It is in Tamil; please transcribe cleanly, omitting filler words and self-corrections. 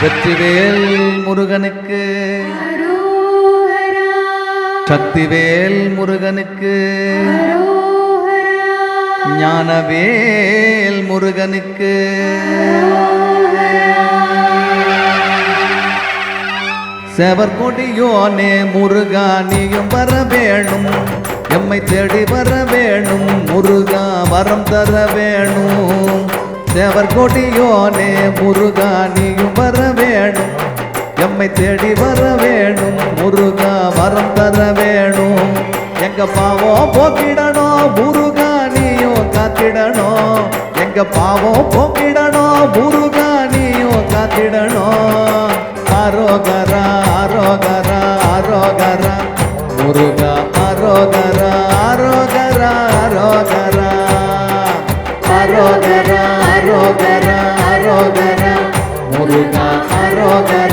வெற்றிவேல் முருகனுக்கு, சக்திவேல் முருகனுக்கு, ஞானவேல் முருகனுக்கு. செவர்கொடியோனே முருகா நீயும் வர வேணும், எம்மை தேடி வர வேணும் முருகா, வரம் தர வேணும். செவர்கொடியோனே முருகா நீயும் வர வேணும், எம்மை தேடி வர வேணும் முருகா, வரம் தர வேணும். எங்க பாவம் போக்கிடணும் முருகா நீயும் காத்திடணும், எங்க பாவம் போக்கிடணும் முருகா நீயும் காத்திடணும். அரோகரா அரோகரா அரோகரா முருகா, அரோகரா அரோகரா அரோகரா அரோகரா அரோகரா அரோகரா முருகா, அரோகரா